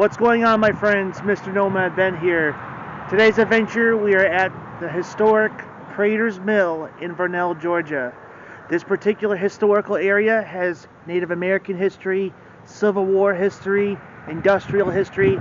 What's going on, my friends? Mr. Nomad Ben here. Today's adventure, we are at the historic Praters Mill in Varnell, Georgia. This particular historical area has Native American history, Civil War history, industrial history,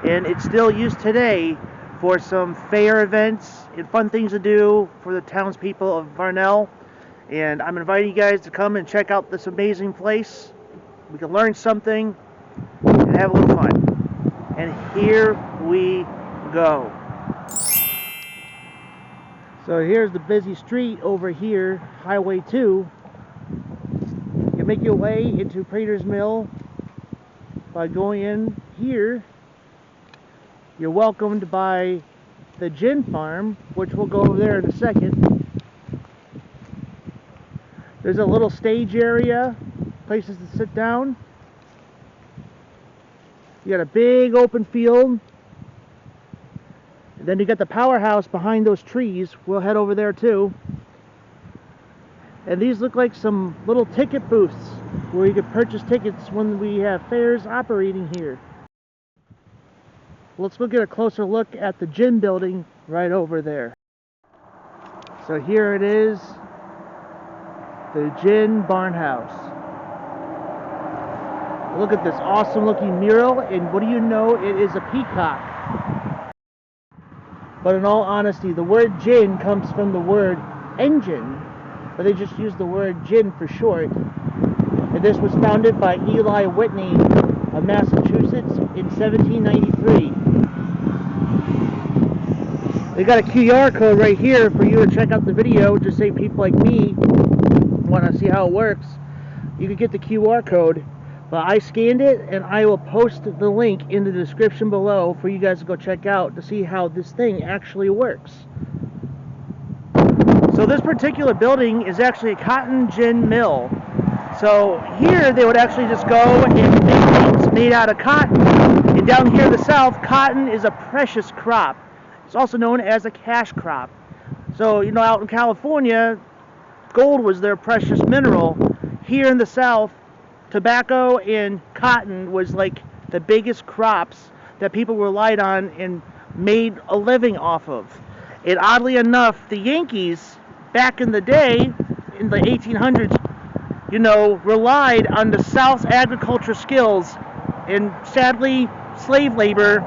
and it's still used today for some fair events and fun things to do for the townspeople of Varnell. And I'm inviting you guys to come and check out this amazing place. We can learn something and have a little fun. And here we go. So here's the busy street over here, Highway 2. You make your way into Praters Mill by going in here. You're welcomed by the gin farm, which we'll go over there in a second. There's a little stage area, places to sit down. You got a big open field. And then you got the powerhouse behind those trees. We'll head over there too. And these look like some little ticket booths where you can purchase tickets when we have fairs operating here. Let's go get a closer look at the gym building right over there. So here it is, the gin barn house. Look at this awesome looking mural, and what do you know, it is a peacock. But in all honesty, the word gin comes from the word engine, but they just use the word gin for short. And this was founded by Eli Whitney of Massachusetts in 1793. They got a QR code right here for you to check out the video, just say people like me want to see how it works. You can get the QR code. But I scanned it, and I will post the link in the description below for you guys to go check out to see how this thing actually works. So this particular building is actually a cotton gin mill. So here they would actually just go and make things made out of cotton. And down here in the south, cotton is a precious crop. It's also known as a cash crop. So, you know, out in California, gold was their precious mineral. Here in the south, tobacco and cotton was like the biggest crops that people relied on and made a living off of. And oddly enough, the Yankees back in the day, in the 1800s, you know, relied on the South's agriculture skills and sadly slave labor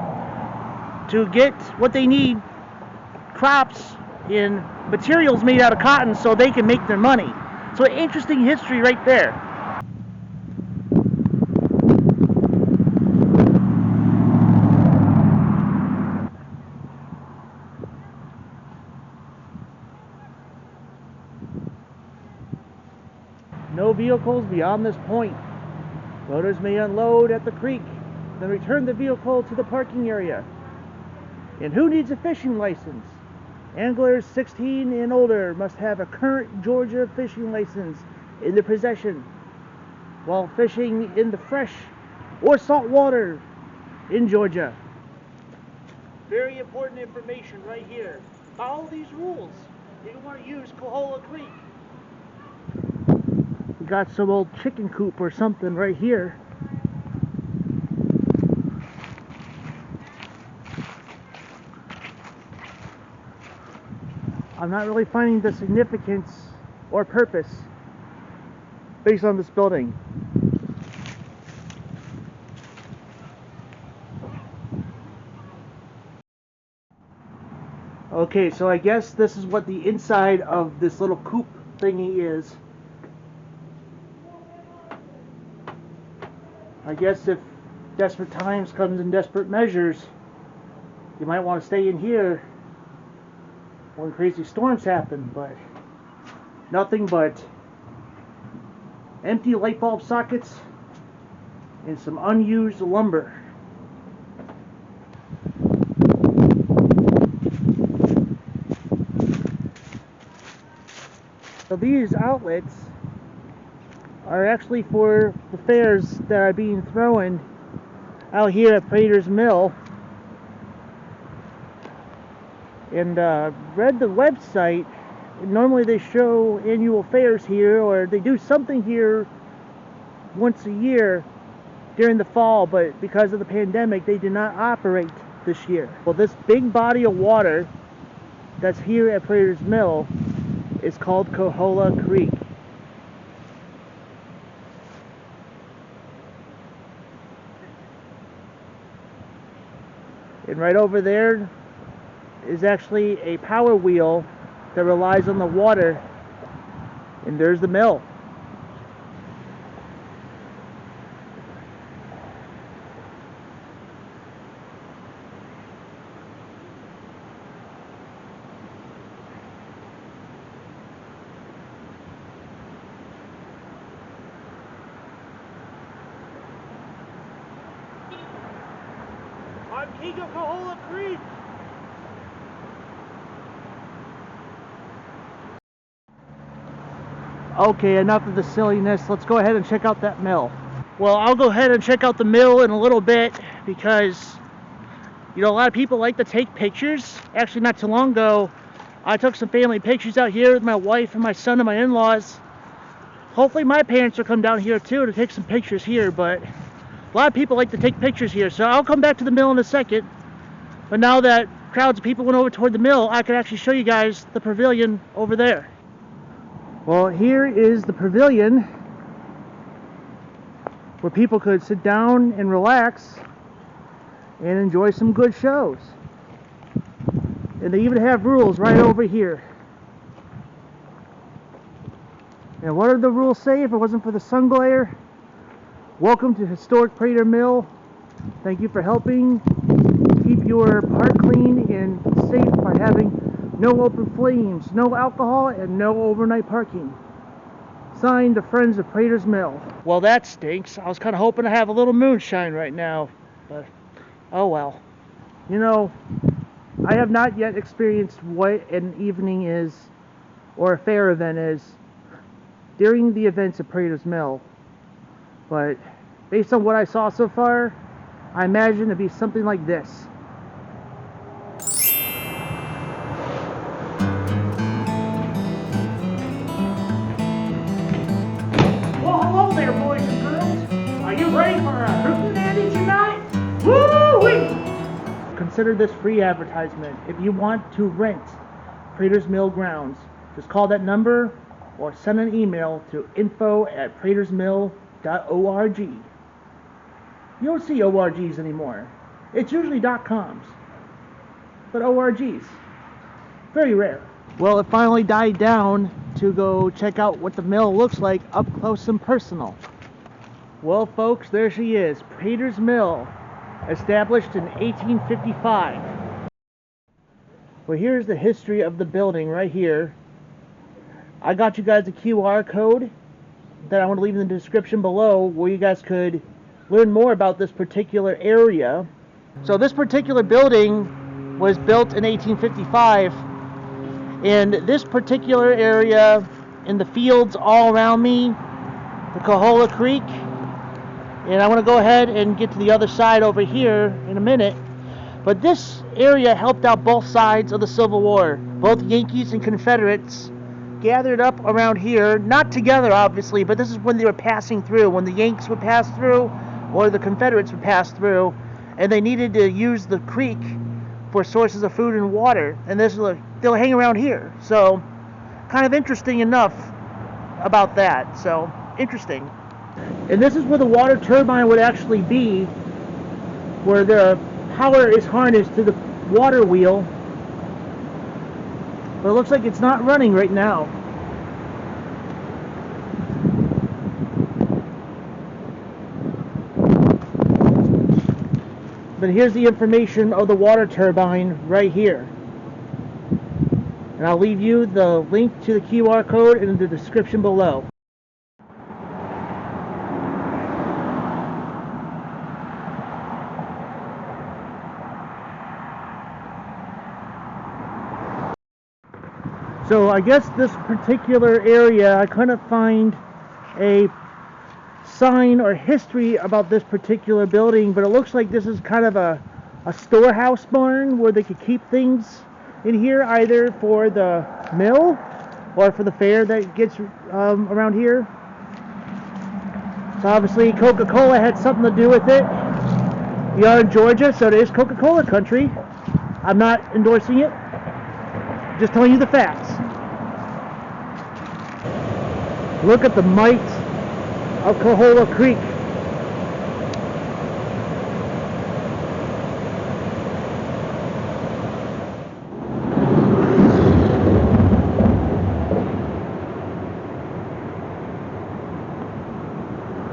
to get what they need, crops and materials made out of cotton, so they can make their money. So interesting history right there. No vehicles beyond this point. Loaders may unload at the creek, then return the vehicle to the parking area. And who needs a fishing license? Anglers 16 and older must have a current Georgia fishing license in their possession while fishing in the fresh or salt water in Georgia. Very important information right here. Follow these rules if you want to use Cohola Creek. Got some old chicken coop or something right here. I'm not really finding the significance or purpose based on this building. Okay, so I guess this is what the inside of this little coop thingy is. I guess if desperate times comes in desperate measures, you might want to stay in here when crazy storms happen, but nothing but empty light bulb sockets and some unused lumber. So these outlets are actually for the fairs that are being thrown out here at Praters Mill. And read the website. Normally they show annual fairs here, or they do something here once a year during the fall, but because of the pandemic, they did not operate this year. Well, this big body of water that's here at Praters Mill is called Cohola Creek. And right over there is actually a power wheel that relies on the water, and there's the mill. I'm king of Cohola Creek. Okay, enough of the silliness. Let's go ahead and check out that mill. Well, I'll go ahead and check out the mill in a little bit because, you know, a lot of people like to take pictures. Actually, not too long ago, I took some family pictures out here with my wife and my son and my in-laws. Hopefully my parents will come down here too to take some pictures here, but a lot of people like to take pictures here. So I'll come back to the mill in a second. But now that crowds of people went over toward the mill, I can actually show you guys the pavilion over there. Well, here is the pavilion where people could sit down and relax and enjoy some good shows. And they even have rules right over here. And what did the rules say if it wasn't for the sun glare? Welcome to historic Prater Mill. Thank you for helping keep your park clean and safe by having no open flames, no alcohol, and no overnight parking. Signed, the Friends of Praters Mill. Well, that stinks. I was kind of hoping to have a little moonshine right now, but oh well. You know, I have not yet experienced what an evening is, or a fair event is, during the events at Praters Mill, but based on what I saw so far, I imagine it'd be something like this. Well, hello there, boys and girls. Are you ready for a hootenanny tonight? Woo-wee! Consider this free advertisement. If you want to rent Praters Mill grounds, just call that number or send an email to info@pratersmill.org. You don't see ORGs anymore. It's usually .coms, but ORGs, very rare. Well, it finally died down to go check out what the mill looks like up close and personal. Well, folks, there she is, Praters Mill, established in 1855. Well, here's the history of the building right here. I got you guys a QR code that I want to leave in the description below where you guys could learn more about this particular area. So this particular building was built in 1855, and this particular area in the fields all around me, the Cohola Creek, and I want to go ahead and get to the other side over here in a minute, but this area helped out both sides of the Civil War. Both Yankees and Confederates gathered up around here, not together obviously, but this is when they were passing through, when the Yanks would pass through or the Confederates would pass through, and they needed to use the creek for sources of food and water, and they'll hang around here. So kind of interesting enough about that. So interesting. And this is where the water turbine would actually be, where the power is harnessed to the water wheel, but it looks like it's not running right now. But here's the information of the water turbine right here. And I'll leave you the link to the QR code in the description below. So I guess this particular area, I couldn't find a sign or history about this particular building, but it looks like this is kind of a storehouse barn where they could keep things in here, either for the mill or for the fair that gets around here. So obviously Coca-Cola had something to do with it. We are in Georgia, so it is Coca-Cola country. I'm not endorsing it, just telling you the facts. Look at the might of Cohola Creek.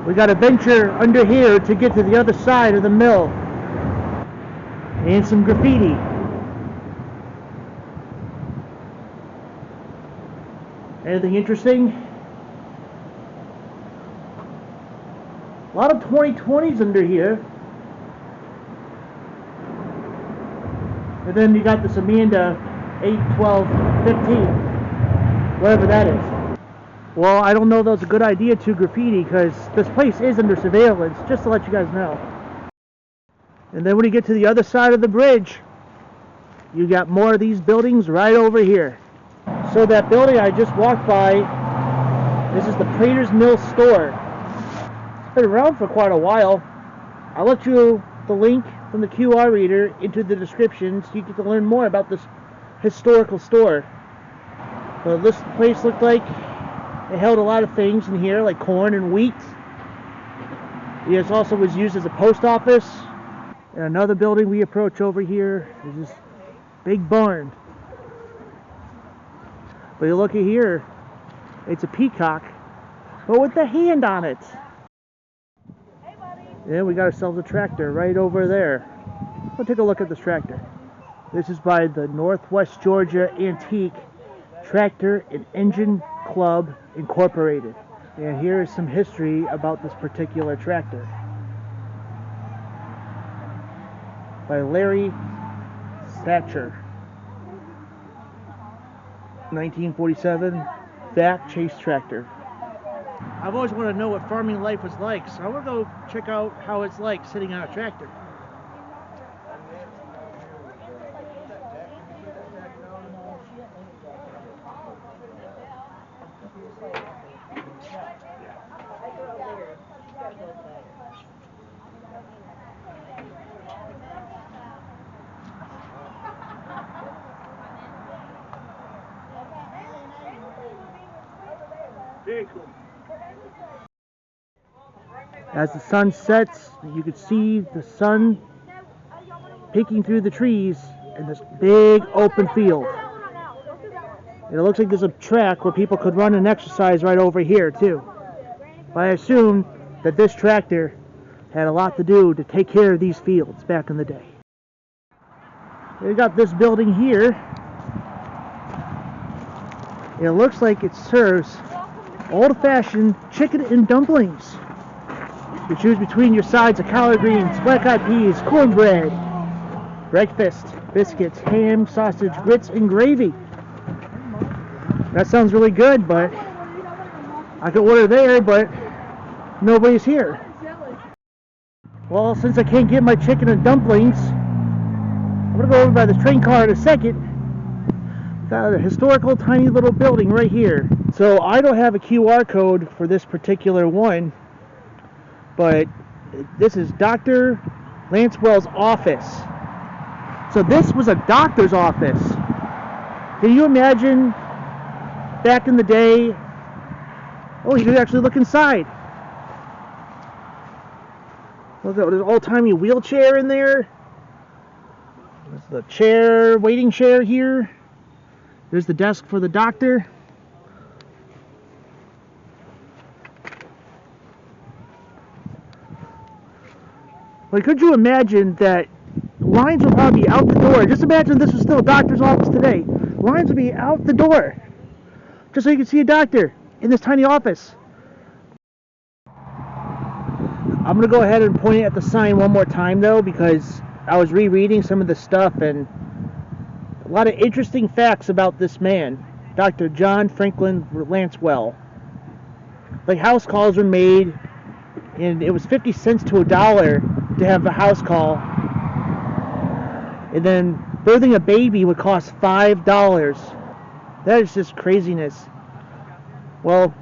We got to venture under here to get to the other side of the mill. And some graffiti. Anything interesting? A lot of 2020s under here. And then you got this Amanda 8, 12, 15. Whatever that is. Well, I don't know if that's a good idea to graffiti because this place is under surveillance, just to let you guys know. And then when you get to the other side of the bridge, you got more of these buildings right over here. So that building I just walked by, this is the Praters Mill store. It's been around for quite a while. I'll let you the link from the QR reader into the description so you get to learn more about this historical store. But this place looked like it held a lot of things in here, like corn and wheat. It also was used as a post office. And another building we approach over here is this big barn. But you look at here, it's a peacock, but with the hand on it. And we got ourselves a tractor right over there. We'll take a look at this tractor. This is by the Northwest Georgia Antique Tractor and Engine Club Incorporated. And here is some history about this particular tractor. By Larry Thatcher. 1947 back chase tractor. I've always wanted to know what farming life was like, so I want to go check out how it's like sitting on a tractor. Very cool. As the sun sets, you can see the sun peeking through the trees in this big open field. And it looks like there's a track where people could run and exercise right over here too. But I assume that this tractor had a lot to do to take care of these fields back in the day. We got this building here. It looks like it serves old-fashioned chicken and dumplings. You choose between your sides of collard greens, black-eyed peas, cornbread, breakfast, biscuits, ham, sausage, grits, and gravy. That sounds really good, but I could order there, but nobody's here. Well, since I can't get my chicken and dumplings, I'm going to go over by this train car in a second. Got a historical tiny little building right here. So I don't have a QR code for this particular one, but this is Dr. Lancewell's office. So this was a doctor's office. Can you imagine back in the day? Oh, you could actually look inside. Look at this old-timey wheelchair in there. There's the chair, waiting chair here. There's the desk for the doctor. Like, could you imagine that lines would probably be out the door? Just imagine this was still a doctor's office today. Lines would be out the door, just so you can see a doctor in this tiny office. I'm going to go ahead and point it at the sign one more time, though, because I was rereading some of the stuff, and a lot of interesting facts about this man, Dr. John Franklin Lancewell. Like, house calls were made, and it was 50 cents to $1 to have a house call. And then birthing a baby would cost $5. That is just craziness. Well,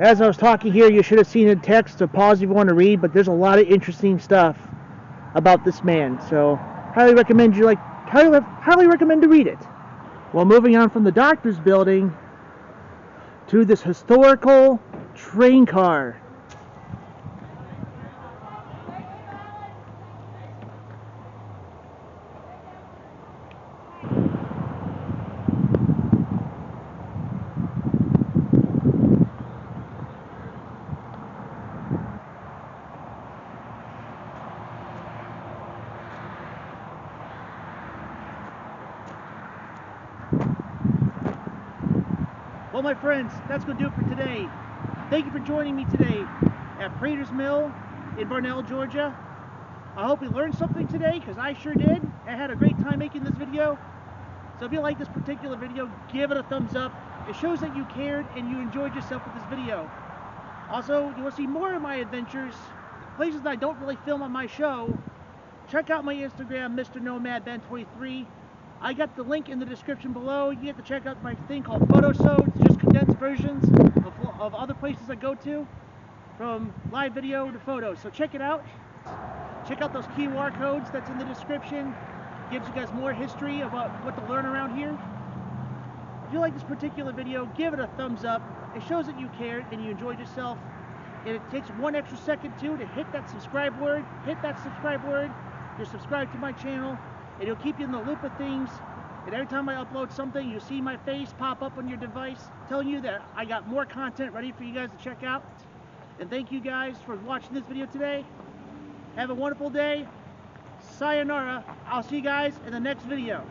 As I was talking here, you should have seen the text, so pause if you want to read, but there's a lot of interesting stuff about this man, so highly recommend highly recommend to read it. Well, moving on from the doctor's building to this historical train car. Well, my friends, that's going to do it for today. Thank you for joining me today at Praters Mill in Varnell, Georgia. I hope you learned something today, because I sure did. I had a great time making this video. So if you like this particular video, give it a thumbs up. It shows that you cared and you enjoyed yourself with this video. Also, you want to see more of my adventures, places that I don't really film on my show, check out my Instagram, Mr. Nomad Ben 23. I got the link in the description below. You get to check out my thing called Photosodes, just condensed versions of other places I go to, from live video to photos. So check it out. Check out those QR codes that's in the description. Gives you guys more history about what to learn around here. If you like this particular video, give it a thumbs up. It shows that you cared and you enjoyed yourself. And it takes one extra second too to hit that subscribe word. Hit that subscribe word. You're subscribed to my channel, and it'll keep you in the loop of things. And every time I upload something, you'll see my face pop up on your device telling you that I got more content ready for you guys to check out. And thank you guys for watching this video today. Have a wonderful day. Sayonara. I'll see you guys in the next video.